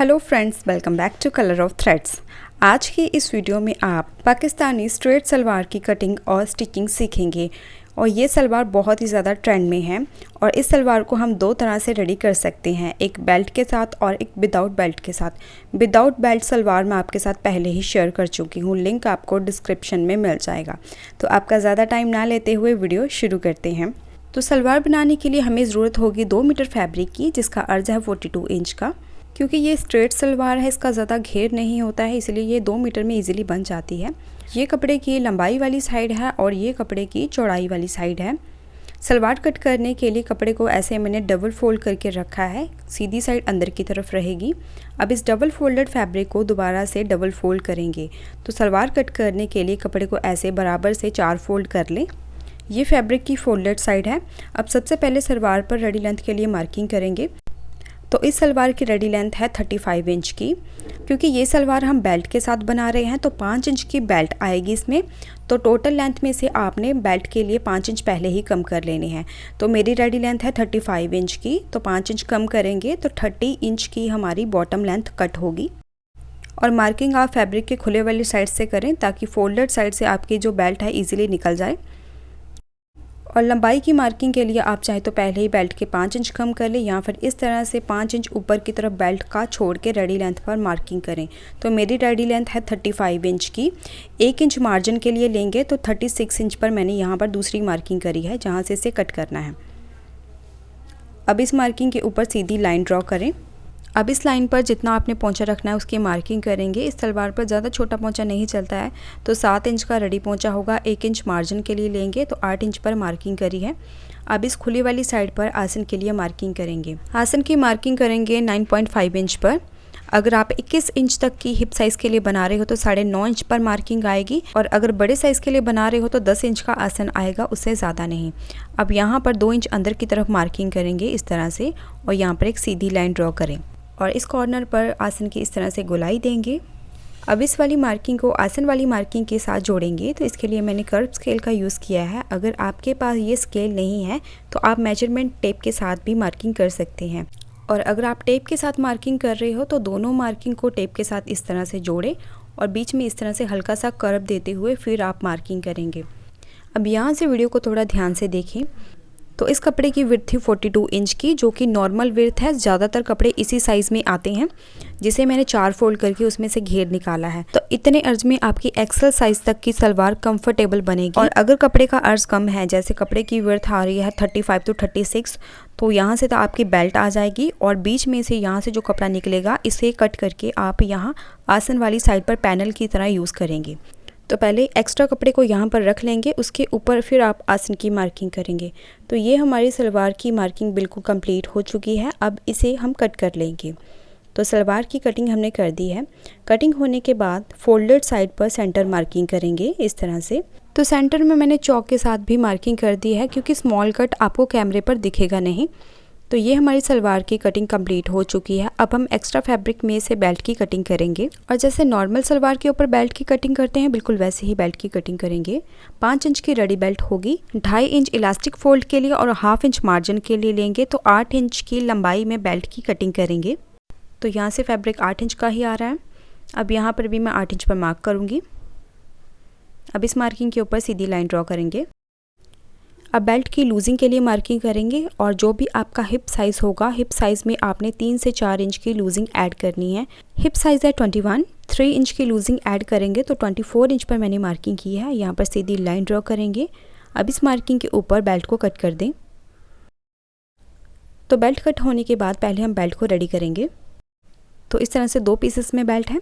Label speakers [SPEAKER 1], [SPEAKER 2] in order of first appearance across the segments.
[SPEAKER 1] Hello friends, welcome back to colour of threads. आज की इस वीडियो में आप पाकिस्तानी स्ट्रेट सलवार की कटिंग और स्टिचिंग सीखेंगे। और ये सलवार बहुत ही ज़्यादा ट्रेंड में है और इस सलवार को हम दो तरह से रेडी कर सकते हैं, एक बेल्ट के साथ और एक विदाउट बेल्ट के साथ। विदाउट बेल्ट सलवार मैं आपके साथ पहले ही शेयर कर चुकी हूँ, लिंक आपको डिस्क्रिप्शन में मिल जाएगा। तो आपका ज़्यादा टाइम ना लेते हुए वीडियो शुरू करते हैं। तो सलवार बनाने के लिए हमें ज़रूरत होगी 2 मीटर फैब्रिक की, जिसका अर्ज है 42 इंच का। क्योंकि ये स्ट्रेट सलवार है, इसका ज़्यादा घेर नहीं होता है, इसलिए ये 2 मीटर में इजीली बन जाती है। ये कपड़े की लंबाई वाली साइड है और ये कपड़े की चौड़ाई वाली साइड है। सलवार कट करने के लिए कपड़े को ऐसे मैंने डबल फोल्ड करके रखा है, सीधी साइड अंदर की तरफ रहेगी। अब इस डबल फोल्डेड फैब्रिक को दोबारा से डबल फोल्ड करेंगे। तो सलवार कट करने के लिए कपड़े को ऐसे बराबर से 4 फोल्ड कर लें। ये फैब्रिक की फोल्डेड साइड है। अब सबसे पहले सलवार पर रेडी लेंथ के लिए मार्किंग करेंगे। तो इस सलवार की रेडी लेंथ है 35 इंच की। क्योंकि ये सलवार हम बेल्ट के साथ बना रहे हैं तो 5 इंच की बेल्ट आएगी इसमें। तो टोटल लेंथ में से आपने बेल्ट के लिए 5 इंच पहले ही कम कर लेने हैं। तो मेरी रेडी लेंथ है 35 इंच की, तो 5 इंच कम करेंगे तो 30 इंच की हमारी बॉटम लेंथ कट होगी। और मार्किंग आप फैब्रिक के खुले वाली साइड से करें ताकि फोल्डेड साइड से आपकी जो बेल्ट है ईजिली निकल जाए। और लंबाई की मार्किंग के लिए आप चाहे तो पहले ही बेल्ट के 5 इंच कम कर लें या फिर इस तरह से 5 इंच ऊपर की तरफ बेल्ट का छोड़ के रेडी लेंथ पर मार्किंग करें। तो मेरी रेडी लेंथ है 35 इंच की। 1 इंच मार्जिन के लिए लेंगे तो 36 इंच पर मैंने यहाँ पर दूसरी मार्किंग करी है जहाँ से इसे कट करना है। अब इस मार्किंग के ऊपर सीधी लाइन ड्रॉ करें। अब इस लाइन पर जितना आपने पोंचा रखना है उसकी मार्किंग करेंगे। इस सलवार पर ज़्यादा छोटा पोंचा नहीं चलता है, तो 7 इंच का रेडी पोंचा होगा। 1 इंच मार्जिन के लिए लेंगे तो 8 इंच पर मार्किंग करी है। अब इस खुली वाली साइड पर आसन के लिए मार्किंग करेंगे। आसन की मार्किंग करेंगे 9.5 इंच पर। अगर आप 21 इंच तक की हिप साइज़ के लिए बना रहे हो तो 9.5 इंच पर मार्किंग आएगी। और अगर बड़े साइज़ के लिए बना रहे हो तो 10 इंच का आसन आएगा, उससे ज़्यादा नहीं। अब यहाँ पर 2 इंच अंदर की तरफ मार्किंग करेंगे इस तरह से और यहाँ पर एक सीधी लाइन ड्रॉ करें और इस कॉर्नर पर आसन की इस तरह से गोलाई देंगे। अब इस वाली मार्किंग को आसन वाली मार्किंग के साथ जोड़ेंगे। तो इसके लिए मैंने कर्व स्केल का यूज़ किया है। अगर आपके पास ये स्केल नहीं है तो आप मेजरमेंट टेप के साथ भी मार्किंग कर सकते हैं। और अगर आप टेप के साथ मार्किंग कर रहे हो तो दोनों मार्किंग को टेप के साथ इस तरह से जोड़ें और बीच में इस तरह से हल्का सा कर्व देते हुए फिर आप मार्किंग करेंगे। अब यहाँ से वीडियो को थोड़ा ध्यान से देखें। तो इस कपड़े की विड्थ थी 42 इंच की, जो कि नॉर्मल विड्थ है। ज़्यादातर कपड़े इसी साइज़ में आते हैं, जिसे मैंने 4 फोल्ड करके उसमें से घेर निकाला है। तो इतने अर्ज में आपकी एक्सेल साइज़ तक की सलवार कंफर्टेबल बनेगी। और अगर कपड़े का अर्ज कम है, जैसे कपड़े की विड्थ आ रही है 35 to 36, तो यहाँ से तो आपकी बेल्ट आ जाएगी और बीच में से यहाँ से जो कपड़ा निकलेगा इसे कट करके आप यहाँ आसन वाली साइड पर पैनल की तरह यूज़ करेंगे। तो पहले एक्स्ट्रा कपड़े को यहाँ पर रख लेंगे, उसके ऊपर फिर आप आसन की मार्किंग करेंगे। तो ये हमारी सलवार की मार्किंग बिल्कुल कंप्लीट हो चुकी है। अब इसे हम कट कर लेंगे। तो सलवार की कटिंग हमने कर दी है। कटिंग होने के बाद फोल्डेड साइड पर सेंटर मार्किंग करेंगे इस तरह से। तो सेंटर में मैंने चौक के साथ भी मार्किंग कर दी है, क्योंकि स्मॉल कट आपको कैमरे पर दिखेगा नहीं। तो ये हमारी सलवार की कटिंग कंप्लीट हो चुकी है। अब हम एक्स्ट्रा फैब्रिक में से बेल्ट की कटिंग करेंगे और जैसे नॉर्मल सलवार के ऊपर बेल्ट की कटिंग करते हैं बिल्कुल वैसे ही बेल्ट की कटिंग करेंगे। 5 इंच की रेडी बेल्ट होगी। 2.5 इंच इलास्टिक फोल्ड के लिए और 1/2 इंच मार्जिन के लिए लेंगे तो 8 इंच की लंबाई में बेल्ट की कटिंग करेंगे। तो यहाँ से फैब्रिक 8 इंच का ही आ रहा है। अब यहाँ पर भी मैं 8 इंच पर मार्क करूँगी। अब इस मार्किंग के ऊपर सीधी लाइन ड्रॉ करेंगे। अब बेल्ट की लूजिंग के लिए मार्किंग करेंगे और जो भी आपका हिप साइज़ होगा, हिप साइज़ में आपने 3 से 4 इंच की लूजिंग ऐड करनी है। हिप साइज़ है 21, 3 इंच की लूजिंग ऐड करेंगे तो 24 इंच पर मैंने मार्किंग की है। यहाँ पर सीधी लाइन ड्रॉ करेंगे। अब इस मार्किंग के ऊपर बेल्ट को कट कर दें। तो बेल्ट कट होने के बाद पहले हम बेल्ट को रेडी करेंगे। तो इस तरह से 2 पीसेस में बेल्ट है।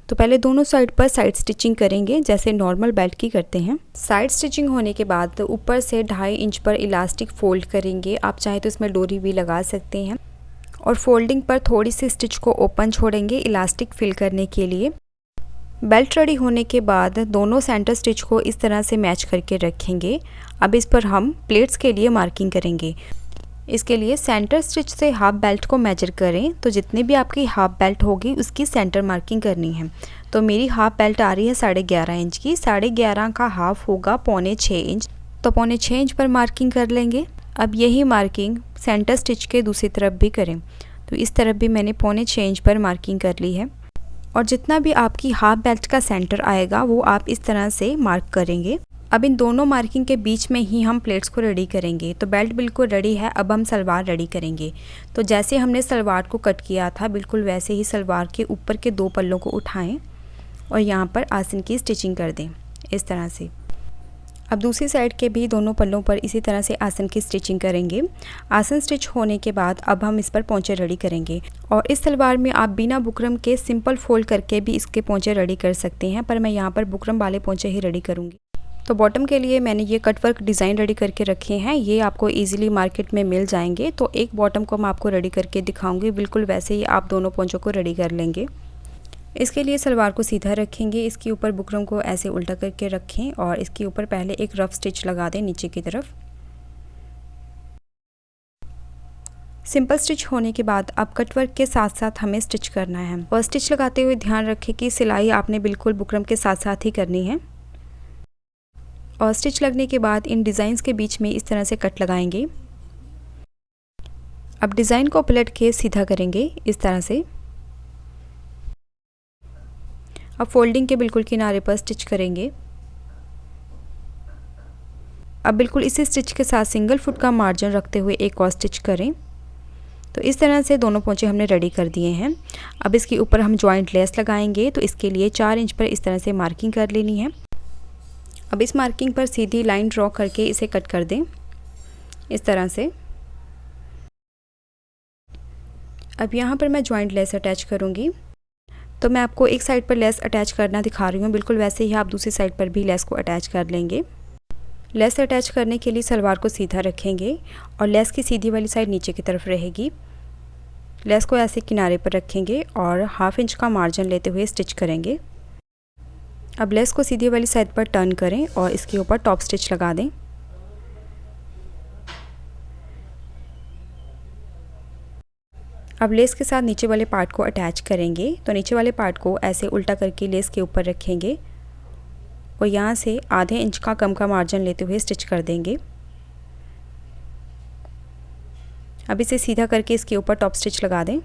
[SPEAKER 1] तो पहले दोनों साइड पर साइड स्टिचिंग करेंगे जैसे नॉर्मल बेल्ट की करते हैं। साइड स्टिचिंग होने के बाद ऊपर से 2.5 इंच पर इलास्टिक फोल्ड करेंगे। आप चाहे तो इसमें डोरी भी लगा सकते हैं। और फोल्डिंग पर थोड़ी सी स्टिच को ओपन छोड़ेंगे इलास्टिक फिल करने के लिए। बेल्ट रेडी होने के बाद दोनों सेंटर स्टिच को इस तरह से मैच करके रखेंगे। अब इस पर हम प्लेट्स के लिए मार्किंग करेंगे। इसके लिए सेंटर स्टिच से हाफ बेल्ट को मेजर करें। तो जितनी भी आपकी हाफ बेल्ट होगी उसकी सेंटर मार्किंग करनी है। तो मेरी हाफ बेल्ट आ रही है 11.5 इंच की। 11.5 का हाफ होगा 6.25 इंच। तो 6.25 इंच पर मार्किंग कर लेंगे। अब यही मार्किंग सेंटर स्टिच के दूसरी तरफ भी करें। तो इस तरफ भी मैंने 1.25 इंच पर मार्किंग कर ली है। और जितना भी आपकी हाफ बेल्ट का सेंटर आएगा वो आप इस तरह से मार्क करेंगे। अब इन दोनों मार्किंग के बीच में ही हम प्लेट्स को रेडी करेंगे। तो बेल्ट बिल्कुल रेडी है, अब हम सलवार रेडी करेंगे। तो जैसे हमने सलवार को कट किया था बिल्कुल वैसे ही सलवार के ऊपर के 2 पल्लों को उठाएं और यहाँ पर आसन की स्टिचिंग कर दें इस तरह से। अब दूसरी साइड के भी दोनों पल्लों पर इसी तरह से आसन की स्टिचिंग करेंगे। आसन स्टिच होने के बाद अब हम इस पर पोंचे रेडी करेंगे। और इस सलवार में आप बिना बुकरम के सिंपल फोल्ड करके भी इसके पोंचे रेडी कर सकते हैं, पर मैं यहाँ पर बुकरम वाले पोंचे ही रेडी करूँगी। तो बॉटम के लिए मैंने ये कटवर्क डिज़ाइन रेडी करके रखे हैं, ये आपको इजीली मार्केट में मिल जाएंगे। तो एक बॉटम को मैं आपको रेडी करके दिखाऊंगी, बिल्कुल वैसे ही आप दोनों पोंचों को रेडी कर लेंगे। इसके लिए सलवार को सीधा रखेंगे, इसके ऊपर बुकरम को ऐसे उल्टा करके रखें और इसके ऊपर पहले एक रफ स्टिच लगा दें नीचे की तरफ। सिंपल स्टिच होने के बाद अब कटवर्क के साथ साथ हमें स्टिच करना है। और स्टिच लगाते हुए ध्यान रखें कि सिलाई आपने बिल्कुल बुकरम के साथ साथ ही करनी है। और स्टिच लगने के बाद इन डिज़ाइंस के बीच में इस तरह से कट लगाएंगे। अब डिज़ाइन को पलट के सीधा करेंगे इस तरह से। अब फोल्डिंग के बिल्कुल किनारे पर स्टिच करेंगे। अब बिल्कुल इसी स्टिच के साथ सिंगल फुट का मार्जिन रखते हुए एक और स्टिच करें। तो इस तरह से दोनों पोंचे हमने रेडी कर दिए हैं। अब इसके ऊपर हम जॉइंट लेस लगाएंगे, तो इसके लिए 4 इंच पर इस तरह से मार्किंग कर लेनी है। अब इस मार्किंग पर सीधी लाइन ड्रॉ करके इसे कट कर दें इस तरह से। अब यहाँ पर मैं जॉइंट लेस अटैच करूँगी। तो मैं आपको एक साइड पर लेस अटैच करना दिखा रही हूँ, बिल्कुल वैसे ही आप दूसरी साइड पर भी लेस को अटैच कर लेंगे। लेस अटैच करने के लिए सलवार को सीधा रखेंगे और लेस की सीधी वाली साइड नीचे की तरफ रहेगी। लेस को ऐसे किनारे पर रखेंगे और 1/2 इंच का मार्जिन लेते हुए स्टिच करेंगे। अब लेस को सीधी वाली साइड पर टर्न करें और इसके ऊपर टॉप स्टिच लगा दें। अब लेस के साथ नीचे वाले पार्ट को अटैच करेंगे। तो नीचे वाले पार्ट को ऐसे उल्टा करके लेस के ऊपर रखेंगे और यहाँ से आधे इंच का कम का मार्जिन लेते हुए स्टिच कर देंगे। अब इसे सीधा करके इसके ऊपर टॉप स्टिच लगा दें।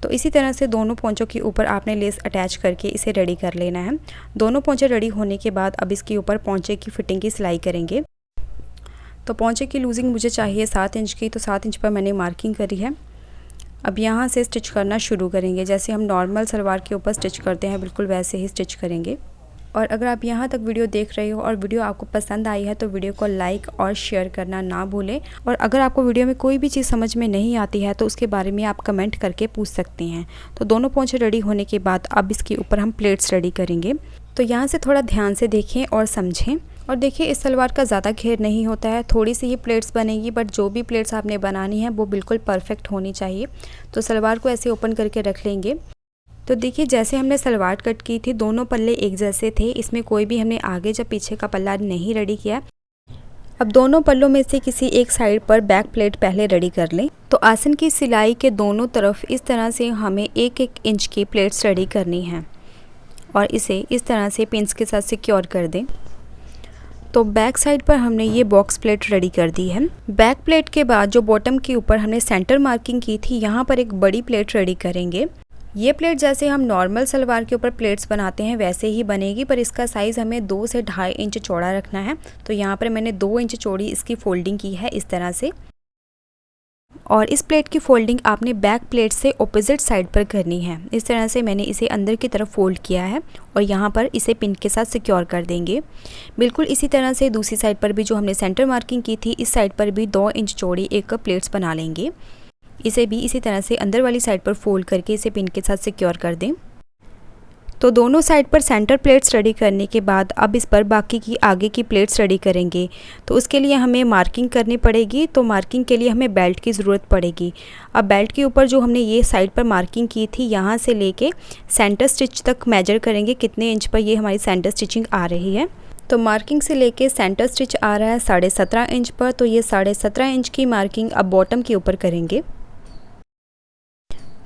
[SPEAKER 1] तो इसी तरह से दोनों पोंचों के ऊपर आपने लेस अटैच करके इसे रेडी कर लेना है। दोनों पोंचे रेडी होने के बाद अब इसके ऊपर पोंचे की फिटिंग की सिलाई करेंगे। तो पोंचे की लूजिंग मुझे चाहिए 7 इंच की, तो 7 इंच पर मैंने मार्किंग करी है। अब यहाँ से स्टिच करना शुरू करेंगे। जैसे हम नॉर्मल सलवार के ऊपर स्टिच करते हैं बिल्कुल वैसे ही स्टिच करेंगे। और अगर आप यहाँ तक वीडियो देख रहे हो और वीडियो आपको पसंद आई है तो वीडियो को लाइक और शेयर करना ना भूलें। और अगर आपको वीडियो में कोई भी चीज़ समझ में नहीं आती है तो उसके बारे में आप कमेंट करके पूछ सकते हैं। तो दोनों पोंचे रेडी होने के बाद अब इसके ऊपर हम प्लेट्स रेडी करेंगे। तो यहाँ से थोड़ा ध्यान से देखें और समझें। और देखिए इस सलवार का ज़्यादा घेर नहीं होता है, थोड़ी सी ये प्लेट्स बनेगी, बट जो भी प्लेट्स आपने बनानी है वो बिल्कुल परफेक्ट होनी चाहिए। तो सलवार को ऐसे ओपन करके रख लेंगे। तो देखिए जैसे हमने सलवार कट की थी दोनों पल्ले एक जैसे थे, इसमें कोई भी हमने आगे या पीछे का पल्ला नहीं रेडी किया। अब दोनों पल्लों में से किसी एक साइड पर बैक प्लेट पहले रेडी कर लें। तो आसन की सिलाई के दोनों तरफ इस तरह से हमें 1-1 इंच की प्लेट्स रेडी करनी है और इसे इस तरह से पिंस के साथ सिक्योर कर दें। तो बैक साइड पर हमने ये बॉक्स प्लेट रेडी कर दी है। बैक प्लेट के बाद जो बॉटम के ऊपर हमने सेंटर मार्किंग की थी यहाँ पर एक बड़ी प्लेट रेडी करेंगे। ये प्लेट जैसे हम नॉर्मल सलवार के ऊपर प्लेट्स बनाते हैं वैसे ही बनेगी, पर इसका साइज़ हमें 2 से 2.5 इंच चौड़ा रखना है। तो यहाँ पर मैंने 2 इंच चौड़ी इसकी फोल्डिंग की है इस तरह से। और इस प्लेट की फोल्डिंग आपने बैक प्लेट से ऑपोजिट साइड पर करनी है। इस तरह से मैंने इसे अंदर की तरफ फोल्ड किया है और यहाँ पर इसे पिन के साथ सिक्योर कर देंगे। बिल्कुल इसी तरह से दूसरी साइड पर भी जो हमने सेंटर मार्किंग की थी इस साइड पर भी 2 इंच चौड़ी एक प्लेट्स बना लेंगे। इसे भी इसी तरह से अंदर वाली साइड पर फोल्ड करके इसे पिन के साथ सिक्योर कर दें। तो दोनों साइड पर सेंटर प्लेट्स रेडी करने के बाद अब इस पर बाकी की आगे की प्लेट्स रेडी करेंगे। तो उसके लिए हमें मार्किंग करनी पड़ेगी। तो मार्किंग के लिए हमें बेल्ट की ज़रूरत पड़ेगी। अब बेल्ट के ऊपर जो हमने ये साइड पर मार्किंग की थी यहाँ से लेके सेंटर स्टिच तक मेजर करेंगे कितने इंच पर ये हमारी सेंटर स्टिचिंग आ रही है। तो मार्किंग से लेके सेंटर स्टिच आ रहा है 17.5 इंच पर। तो ये 17.5 इंच की मार्किंग अब बॉटम के ऊपर करेंगे।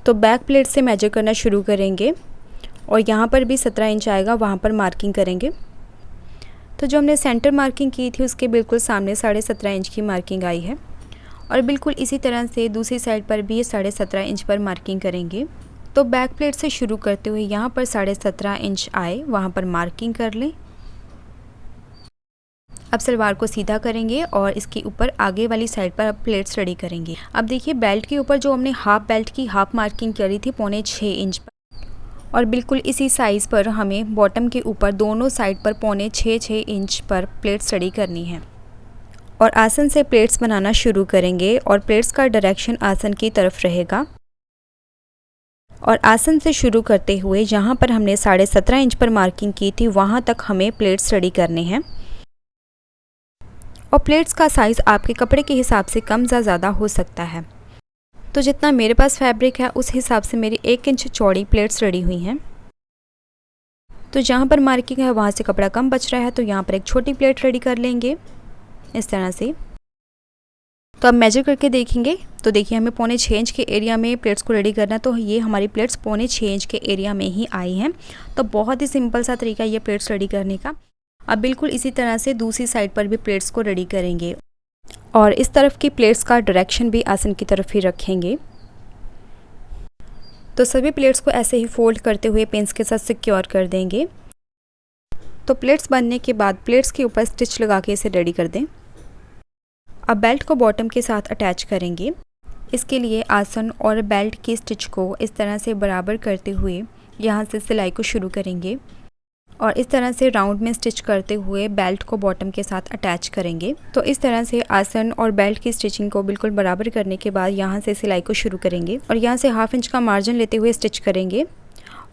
[SPEAKER 1] तो बैक प्लेट से मेजर करना शुरू करेंगे और यहाँ पर भी 17 इंच आएगा, वहाँ पर मार्किंग करेंगे। तो जो हमने सेंटर मार्किंग की थी उसके बिल्कुल सामने 17.5 इंच की मार्किंग आई है। और बिल्कुल इसी तरह से दूसरी साइड पर भी 17.5 इंच पर मार्किंग करेंगे। तो बैक प्लेट से शुरू करते हुए यहाँ पर 17.5 इंच आए वहाँ पर मार्किंग कर लें। अब सलवार को सीधा करेंगे और इसके ऊपर आगे वाली साइड पर अब प्लेट्स रेडी करेंगे। अब देखिए बेल्ट के ऊपर जो हमने हाफ बेल्ट की हाफ मार्किंग करी थी 6.25 इंच पर, और बिल्कुल इसी साइज़ पर हमें बॉटम के ऊपर दोनों साइड पर 6.25 इंच पर प्लेट्स रेडी करनी है। और आसन से प्लेट्स बनाना शुरू करेंगे और प्लेट्स का डायरेक्शन आसन की तरफ रहेगा। और आसन से शुरू करते हुए जहाँ पर हमने 17.5 इंच पर मार्किंग की थी वहाँ तक हमें प्लेट्स रेडी करने हैं। और प्लेट्स का साइज़ आपके कपड़े के हिसाब से कम या ज़्यादा हो सकता है। तो जितना मेरे पास फैब्रिक है उस हिसाब से मेरी 1 इंच चौड़ी प्लेट्स रेडी हुई हैं। तो जहाँ पर मार्किंग है वहाँ से कपड़ा कम बच रहा है, तो यहाँ पर एक छोटी प्लेट रेडी कर लेंगे इस तरह से। तो अब मेजर करके देखेंगे तो देखिए हमें 6.25 इंच के एरिया में प्लेट्स को रेडी करना है। तो ये हमारी प्लेट्स 6.25 इंच के एरिया में ही आई हैं। तो बहुत ही सिंपल सा तरीका ये प्लेट्स रेडी करने का। अब बिल्कुल इसी तरह से दूसरी साइड पर भी प्लेट्स को रेडी करेंगे और इस तरफ की प्लेट्स का डायरेक्शन भी आसन की तरफ ही रखेंगे। तो सभी प्लेट्स को ऐसे ही फोल्ड करते हुए पिन्स के साथ सिक्योर कर देंगे। तो प्लेट्स बनने के बाद प्लेट्स के ऊपर स्टिच लगा के इसे रेडी कर दें। अब बेल्ट को बॉटम के साथ अटैच करेंगे। इसके लिए आसन और बेल्ट की स्टिच को इस तरह से बराबर करते हुए यहाँ से सिलाई को शुरू करेंगे और इस तरह से राउंड में स्टिच करते हुए बेल्ट को बॉटम के साथ अटैच करेंगे। तो इस तरह से आसन और बेल्ट की स्टिचिंग को बिल्कुल बराबर करने के बाद यहाँ से सिलाई को शुरू करेंगे और यहाँ से 1/2 इंच का मार्जिन लेते हुए स्टिच करेंगे।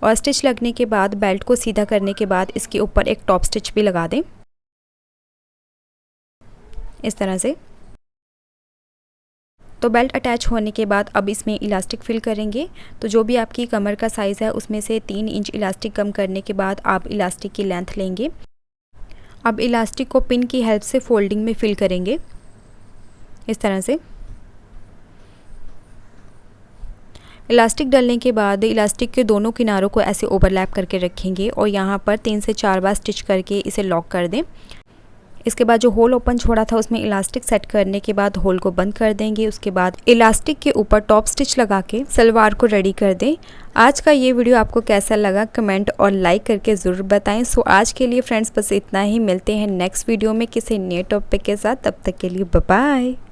[SPEAKER 1] और स्टिच लगने के बाद बेल्ट को सीधा करने के बाद इसके ऊपर एक टॉप स्टिच भी लगा दें इस तरह से। तो बेल्ट अटैच होने के बाद अब इसमें इलास्टिक फिल करेंगे। तो जो भी आपकी कमर का साइज़ है उसमें से 3 इंच इलास्टिक कम करने के बाद आप इलास्टिक की लेंथ लेंगे। अब इलास्टिक को पिन की हेल्प से फोल्डिंग में फिल करेंगे इस तरह से। इलास्टिक डालने के बाद इलास्टिक के दोनों किनारों को ऐसे ओवरलैप करके रखेंगे और यहाँ पर 3 से 4 बार स्टिच करके इसे लॉक कर दें। इसके बाद जो होल ओपन छोड़ा था उसमें इलास्टिक सेट करने के बाद होल को बंद कर देंगे। उसके बाद इलास्टिक के ऊपर टॉप स्टिच लगा के सलवार को रेडी कर दें। आज का ये वीडियो आपको कैसा लगा कमेंट और लाइक करके ज़रूर बताएं। सो आज के लिए फ्रेंड्स बस इतना ही। मिलते हैं नेक्स्ट वीडियो में किसी नए टॉपिक के साथ। तब तक के लिए बाय बाय।